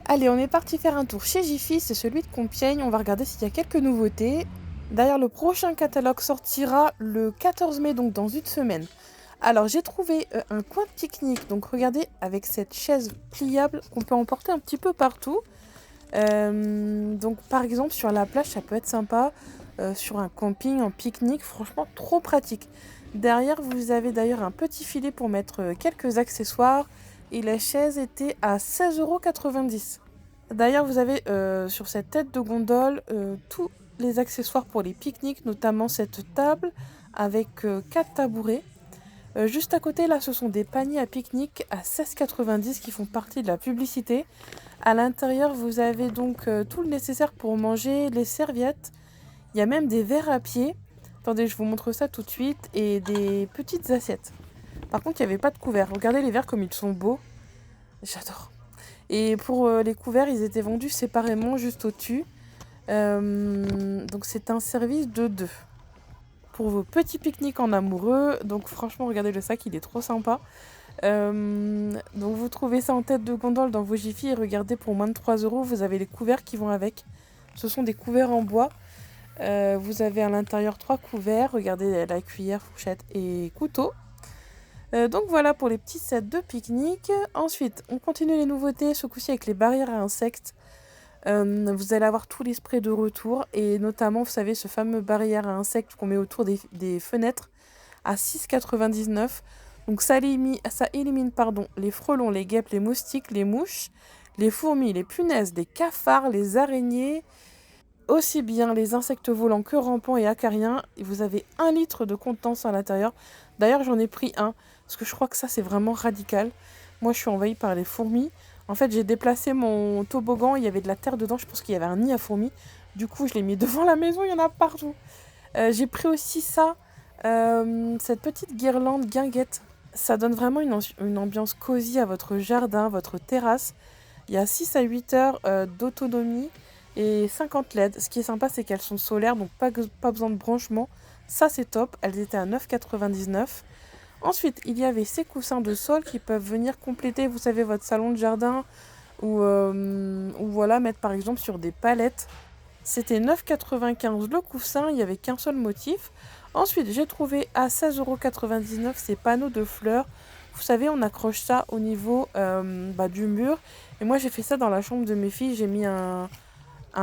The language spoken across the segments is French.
Allez, on est parti faire un tour chez Jiffy, c'est celui de Compiègne. On va regarder s'il y a quelques nouveautés. D'ailleurs, le prochain catalogue sortira le 14 mai, donc dans une semaine. Alors, j'ai trouvé un coin de pique-nique. Donc, regardez, avec cette chaise pliable qu'on peut emporter un petit peu partout. Donc, par exemple, sur la plage, ça peut être sympa. Sur un camping, en pique-nique, franchement, trop pratique. Derrière, vous avez d'ailleurs un petit filet pour mettre quelques accessoires. Et la chaise était à 16,90 €. D'ailleurs, vous avez sur cette tête de gondole tous les accessoires pour les pique-niques, notamment cette table avec 4 tabourets. Juste à côté, là, ce sont des paniers à pique-nique à 16,90 € qui font partie de la publicité. À l'intérieur, vous avez donc tout le nécessaire pour manger, les serviettes. Il y a même des verres à pied. Attendez, je vous montre ça tout de suite. Et des petites assiettes. Par contre, il n'y avait pas de couvert. Regardez les verres comme ils sont beaux. J'adore. Et pour les couverts, ils étaient vendus séparément juste au-dessus. Donc c'est un service de deux. Pour vos petits pique-niques en amoureux. Donc franchement, regardez le sac, il est trop sympa. Donc vous trouvez ça en tête de gondole dans vos Jiffy et regardez, pour moins de 3 €, vous avez les couverts qui vont avec. Ce sont des couverts en bois. Vous avez à l'intérieur 3 couverts. Regardez la cuillère, fourchette et couteau. Donc voilà pour les petits sets de pique-nique. Ensuite, on continue les nouveautés, ce coup-ci avec les barrières à insectes. Vous allez avoir tous les sprays de retour et notamment, vous savez, ce fameux barrière à insectes qu'on met autour des fenêtres à 6,99 €. Donc ça élimine les frelons, les guêpes, les moustiques, les mouches, les fourmis, les punaises, les cafards, les araignées, aussi bien les insectes volants que rampants et acariens. Et vous avez 1 litre de contenance à l'intérieur. D'ailleurs, j'en ai pris un parce que je crois que ça, c'est vraiment radical. Moi, je suis envahie par les fourmis. En fait, j'ai déplacé mon toboggan, il y avait de la terre dedans, je pense qu'il y avait un nid à fourmis. Du coup, je l'ai mis devant la maison, il y en a partout. J'ai pris aussi ça, cette petite guirlande guinguette. Ça donne vraiment une ambiance cosy à votre jardin, votre terrasse. Il y a 6 à 8 heures d'autonomie et 50 LED. Ce qui est sympa, c'est qu'elles sont solaires, donc pas besoin de branchement. Ça, c'est top. Elles étaient à 9,99 €. Ensuite, il y avait ces coussins de sol qui peuvent venir compléter, vous savez, votre salon de jardin ou voilà, mettre par exemple sur des palettes. C'était 9,95 € le coussin, il n'y avait qu'un seul motif. Ensuite, j'ai trouvé à 16,99 € ces panneaux de fleurs. Vous savez, on accroche ça au niveau du mur. Et moi, j'ai fait ça dans la chambre de mes filles. J'ai mis un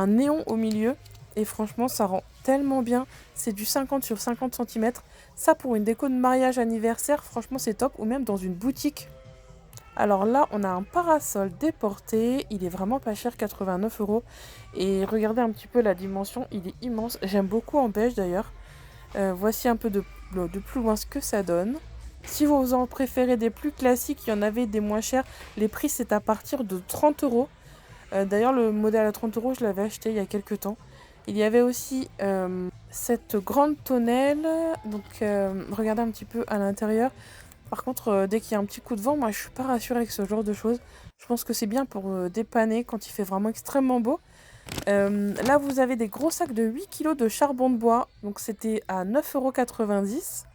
néon au milieu. Et franchement, ça rend tellement bien. C'est du 50 sur 50 cm. Ça, pour une déco de mariage anniversaire, franchement, c'est top. Ou même dans une boutique. Alors là, on a un parasol déporté. Il est vraiment pas cher, 89 €. Et regardez un petit peu la dimension. Il est immense. J'aime beaucoup en beige d'ailleurs. Voici un peu de plus loin ce que ça donne. Si vous en préférez des plus classiques, il y en avait des moins chers. Les prix, c'est à partir de 30 €. D'ailleurs, le modèle à 30 €, je l'avais acheté il y a quelques temps. Il y avait aussi cette grande tonnelle. Donc, regardez un petit peu à l'intérieur. Par contre, dès qu'il y a un petit coup de vent, moi, je suis pas rassurée avec ce genre de choses. Je pense que c'est bien pour dépanner quand il fait vraiment extrêmement beau. Là, vous avez des gros sacs de 8 kilos de charbon de bois. Donc, c'était à 9,90 €.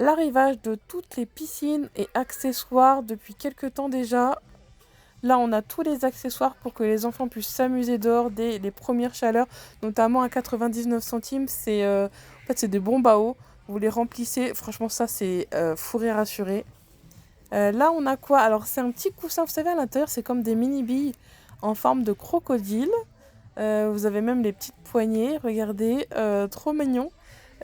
L'arrivage de toutes les piscines et accessoires depuis quelques temps déjà. Là, on a tous les accessoires pour que les enfants puissent s'amuser dehors dès les premières chaleurs, notamment à 99 centimes. En fait, c'est des bombes à eau. Vous les remplissez. Franchement, ça, c'est fourré rassuré. Là, on a quoi? Alors, c'est un petit coussin. Vous savez, à l'intérieur, c'est comme des mini-billes en forme de crocodile. Vous avez même les petites poignées. Regardez, trop mignon.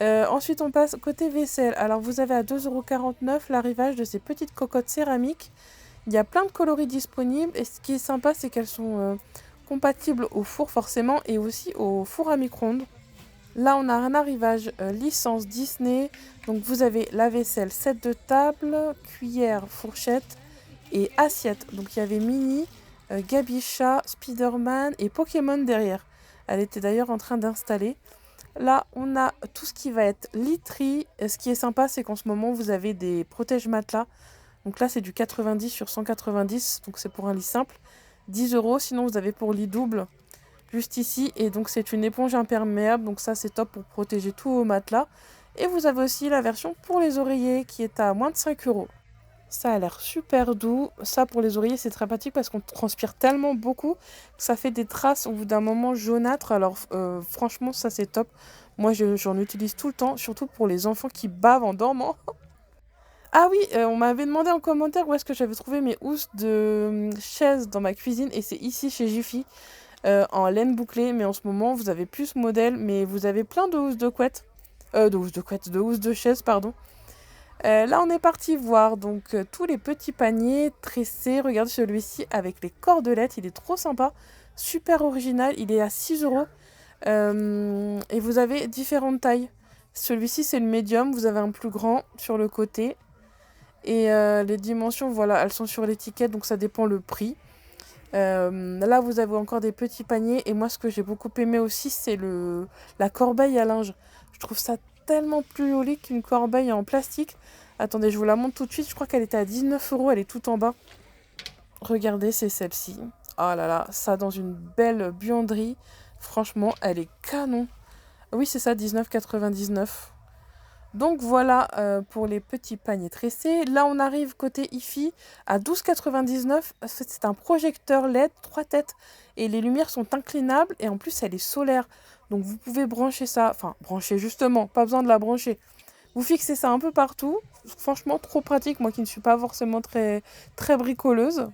Ensuite, on passe côté vaisselle. Alors, vous avez à 2,49 € l'arrivage de ces petites cocottes céramiques. Il y a plein de coloris disponibles et ce qui est sympa, c'est qu'elles sont compatibles au four forcément et aussi au four à micro-ondes. Là, on a un arrivage licence Disney. Donc, vous avez la vaisselle, set de table, cuillère, fourchette et assiette. Donc, il y avait Minnie, Gabicha, Spider-Man et Pokémon derrière. Elle était d'ailleurs en train d'installer. Là, on a tout ce qui va être literie. Et ce qui est sympa, c'est qu'en ce moment, vous avez des protège-matelas. Donc là, c'est du 90 sur 190, donc c'est pour un lit simple. 10 €, sinon vous avez pour lit double, juste ici. Et donc c'est une éponge imperméable, donc ça c'est top pour protéger tous vos matelas. Et vous avez aussi la version pour les oreillers qui est à moins de 5 €. Ça a l'air super doux. Ça, pour les oreillers, c'est très pratique parce qu'on transpire tellement beaucoup que ça fait des traces au bout d'un moment jaunâtres. Alors, franchement, ça, c'est top. Moi, j'en utilise tout le temps, surtout pour les enfants qui bavent en dormant. Ah oui, on m'avait demandé en commentaire où est-ce que j'avais trouvé mes housses de chaise dans ma cuisine et c'est ici chez Jiffy, en laine bouclée. Mais en ce moment, vous avez plus ce modèle, mais vous avez plein de housses de couette. De housses de couette, de housses de chaise, pardon. Là, on est parti voir donc tous les petits paniers tressés. Regardez celui-ci avec les cordelettes, il est trop sympa, super original. Il est à 6 € et vous avez différentes tailles. Celui-ci, c'est le médium, vous avez un plus grand sur le côté. Et les dimensions, voilà, elles sont sur l'étiquette, donc ça dépend le prix. Là, vous avez encore des petits paniers. Et moi, ce que j'ai beaucoup aimé aussi, c'est la corbeille à linge. Je trouve ça tellement plus joli qu'une corbeille en plastique. Attendez, je vous la montre tout de suite. Je crois qu'elle était à 19 €. Elle est tout en bas. Regardez, c'est celle-ci. Oh là là, ça dans une belle buanderie. Franchement, elle est canon. Oui, c'est ça, 19,99 €. Donc voilà pour les petits paniers tressés. Là, on arrive côté IFI à 12,99 €. C'est un projecteur LED, 3 têtes. Et les lumières sont inclinables et en plus, elle est solaire. Donc vous pouvez brancher ça. Enfin, brancher justement, pas besoin de la brancher. Vous fixez ça un peu partout. Franchement, trop pratique. Moi qui ne suis pas forcément très, très bricoleuse.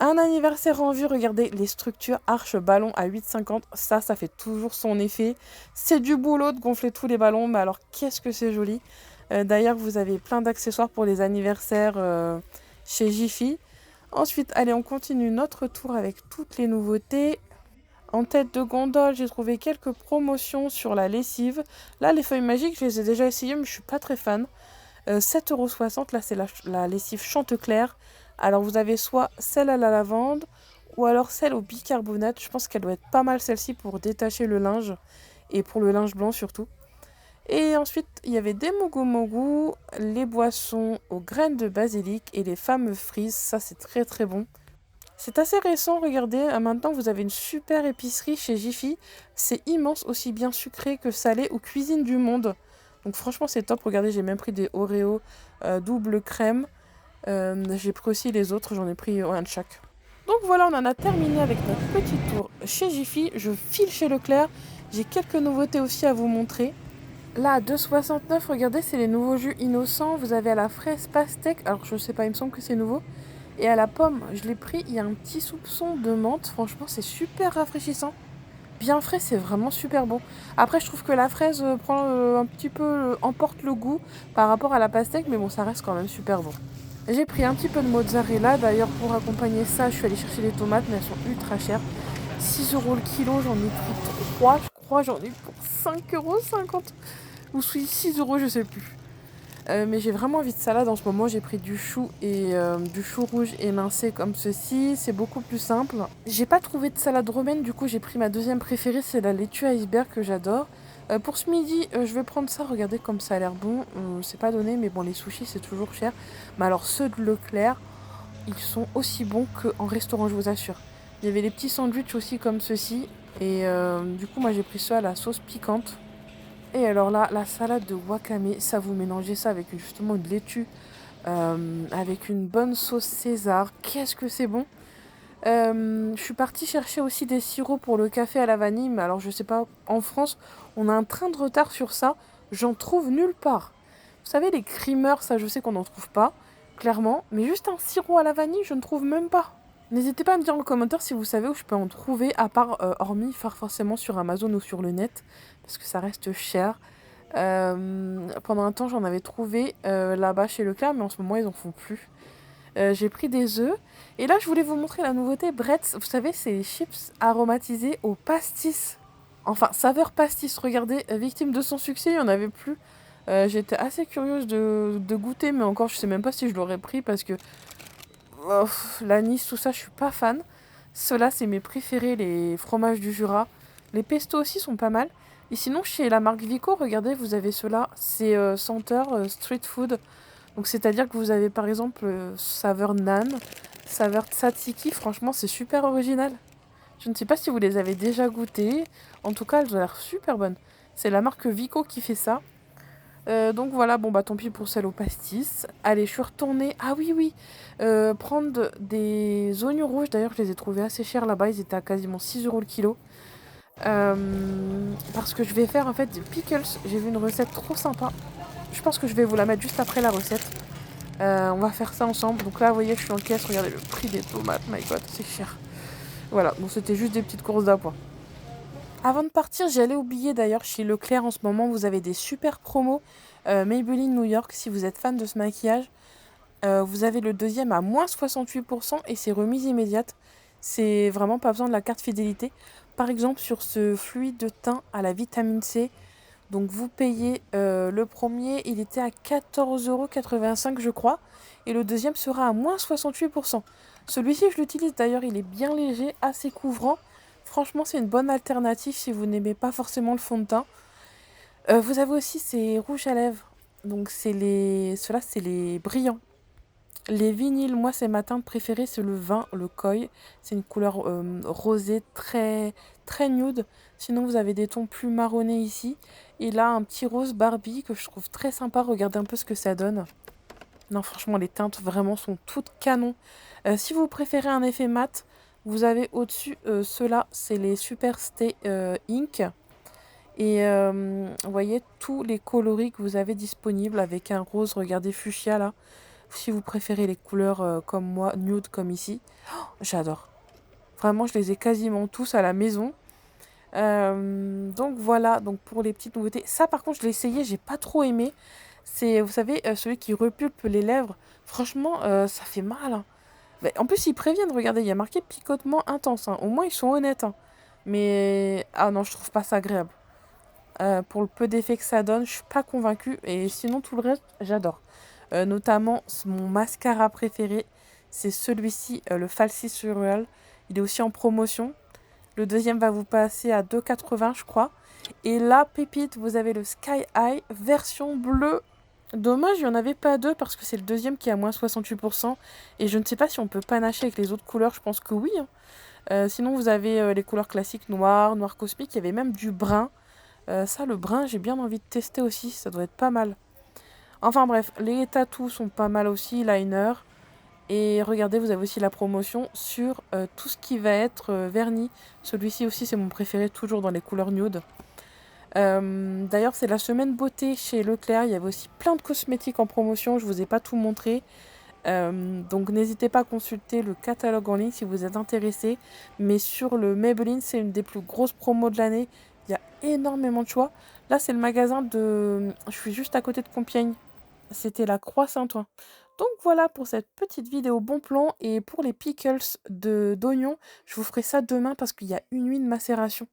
Un anniversaire en vue, regardez les structures arche ballon à 8,50 €. Ça fait toujours son effet. C'est du boulot de gonfler tous les ballons, mais alors qu'est-ce que c'est joli. D'ailleurs, vous avez plein d'accessoires pour les anniversaires chez Jiffy. Ensuite, allez, on continue notre tour avec toutes les nouveautés. En tête de gondole, j'ai trouvé quelques promotions sur la lessive. Là, les feuilles magiques, je les ai déjà essayées, mais je suis pas très fan. 7,60 €, là, c'est la lessive Chanteclair. Alors, vous avez soit celle à la lavande ou alors celle au bicarbonate. Je pense qu'elle doit être pas mal celle-ci pour détacher le linge et pour le linge blanc surtout. Et ensuite, il y avait des mogu mogu, les boissons aux graines de basilic et les fameux frises. Ça, c'est très très bon. C'est assez récent, regardez. Maintenant, vous avez une super épicerie chez Jiffy. C'est immense, aussi bien sucré que salé ou cuisine du monde. Donc franchement, c'est top. Regardez, j'ai même pris des Oreos double crème. J'ai pris aussi les autres, j'en ai pris un de chaque. Donc voilà, on en a terminé avec notre petit tour chez Jiffy. Je file chez Leclerc. J'ai quelques nouveautés aussi à vous montrer. Là, à 2,69 €, regardez, c'est les nouveaux jus innocents. Vous avez à la fraise pastèque. Alors, je sais pas, il me semble que c'est nouveau. Et à la pomme, je l'ai pris, il y a un petit soupçon de menthe. Franchement, c'est super rafraîchissant. Bien frais, c'est vraiment super bon. Après, je trouve que la fraise prend un petit peu, emporte le goût par rapport à la pastèque. Mais bon, ça reste quand même super bon. J'ai pris un petit peu de mozzarella. D'ailleurs, pour accompagner ça, je suis allée chercher les tomates, mais elles sont ultra chères. 6 € le kilo, j'en ai pris 3, je crois. J'en ai pour 5,50 € ou 6 €, je sais plus. Mais j'ai vraiment envie de salade en ce moment. J'ai pris du chou et du chou rouge émincé comme ceci. C'est beaucoup plus simple. J'ai pas trouvé de salade romaine, du coup j'ai pris ma deuxième préférée, c'est la laitue iceberg que j'adore. Pour ce midi, je vais prendre ça. Regardez comme ça a l'air bon. C'est pas donné, mais bon, les sushis c'est toujours cher. Mais alors ceux de Leclerc, ils sont aussi bons qu'en restaurant, je vous assure. Il y avait les petits sandwichs aussi comme ceci. Et du coup, moi j'ai pris ça à la sauce piquante. Et alors là, la salade de wakame, ça vous mélangez ça avec justement une laitue, avec une bonne sauce César. Qu'est-ce que c'est bon! Je suis partie chercher aussi des sirops pour le café à la vanille, mais alors je sais pas, en France, on a un train de retard sur ça. J'en trouve nulle part. Vous savez, les creamers, ça je sais qu'on n'en trouve pas, clairement. Mais juste un sirop à la vanille, je ne trouve même pas. N'hésitez pas à me dire en commentaire si vous savez où je peux en trouver, à part, hormis forcément sur Amazon ou sur le net, parce que ça reste cher. Pendant un temps, j'en avais trouvé là-bas chez Leclerc, mais en ce moment, ils en font plus. J'ai pris des œufs. Et là, je voulais vous montrer la nouveauté Bretz. Vous savez, c'est les chips aromatisés au pastis. Enfin, saveur pastis. Regardez, victime de son succès, il n'y en avait plus. J'étais assez curieuse de goûter, mais encore, je sais même pas si je l'aurais pris parce que l'anis, tout ça, je suis pas fan. Ceux-là, c'est mes préférés, les fromages du Jura. Les pestos aussi sont pas mal. Et sinon, chez la marque Vico, regardez, vous avez ceux-là. C'est senteur street food. Donc, c'est-à-dire que vous avez par exemple saveur nan, saveur tzatziki. Franchement, c'est super original. Je ne sais pas si vous les avez déjà goûtés. En tout cas, elles ont l'air super bonnes. C'est la marque Vico qui fait ça. Donc voilà, bon bah tant pis pour celle au pastis. Allez, je suis retournée. Ah oui, oui. Prendre des oignons rouges. D'ailleurs, je les ai trouvés assez chers là-bas. Ils étaient à quasiment 6 euros le kilo. Parce que je vais faire en fait des pickles. J'ai vu une recette trop sympa. Je pense que je vais vous la mettre juste après la recette. On va faire ça ensemble. Donc là, vous voyez, je suis en caisse. Regardez le prix des tomates. My god, c'est cher. Voilà, bon, c'était juste des petites courses d'appoint. Avant de partir, j'allais oublier d'ailleurs, chez Leclerc en ce moment, vous avez des super promos Maybelline New York. Si vous êtes fan de ce maquillage, vous avez le deuxième à moins 68% et c'est remise immédiate. C'est vraiment pas besoin de la carte fidélité. Par exemple, sur ce fluide de teint à la vitamine C, donc vous payez le premier, il était à 14,85 € je crois, et le deuxième sera à moins 68%. Celui-ci, je l'utilise d'ailleurs, il est bien léger, assez couvrant. Franchement, c'est une bonne alternative si vous n'aimez pas forcément le fond de teint. Vous avez aussi ces rouges à lèvres. Donc ceux-là, c'est les brillants. Les vinyles, moi, c'est ma teinte préférée, c'est le vin, le koi. C'est une couleur rosée très, très nude. Sinon, vous avez des tons plus marronnés ici. Et là, un petit rose Barbie que je trouve très sympa. Regardez un peu ce que ça donne. Non, franchement, les teintes vraiment sont toutes canon. Si vous préférez un effet mat, vous avez au-dessus ceux-là, c'est les Super Stay Ink. Et vous voyez tous les coloris que vous avez disponibles avec un rose, regardez fuchsia là. Si vous préférez les couleurs comme moi, nude comme ici, j'adore. Vraiment, je les ai quasiment tous à la maison. Donc voilà, donc pour les petites nouveautés. Ça par contre, je l'ai essayé, j'ai pas trop aimé. C'est, vous savez, celui qui repulpe les lèvres. Franchement, ça fait mal, hein. Mais en plus, ils préviennent, regardez, il y a marqué picotement intense, hein. Au moins, ils sont honnêtes, hein. Mais, ah non, je trouve pas ça agréable. Pour le peu d'effet que ça donne, je suis pas convaincue. Et sinon, tout le reste, j'adore. Notamment, mon mascara préféré, c'est celui-ci, le Falsies Surreal. Il est aussi en promotion. Le deuxième va vous passer à 2,80 je crois. Et là, pépite, vous avez le Sky High version bleue. Dommage, il n'y en avait pas deux parce que c'est le deuxième qui est à moins 68%. Et je ne sais pas si on peut panacher avec les autres couleurs, je pense que oui, hein. Sinon, vous avez les couleurs classiques noir, noir cosmique. Il y avait même du brun. Ça, le brun, j'ai bien envie de tester aussi. Ça doit être pas mal. Enfin bref, les tatous sont pas mal aussi, liner. Et regardez, vous avez aussi la promotion sur tout ce qui va être vernis. Celui-ci aussi, c'est mon préféré, toujours dans les couleurs nude. D'ailleurs, c'est la semaine beauté chez Leclerc. Il y avait aussi plein de cosmétiques en promotion. Je vous ai pas tout montré. Donc n'hésitez pas à consulter le catalogue en ligne si vous êtes intéressé. Mais sur le Maybelline, c'est une des plus grosses promos de l'année. Il y a énormément de choix. Là, c'est le magasin de... Je suis juste à côté de Compiègne. C'était la Croix Saint-Ouen. Donc voilà pour cette petite vidéo bon plan. Et pour les pickles d'oignons, je vous ferai ça demain parce qu'il y a une nuit de macération.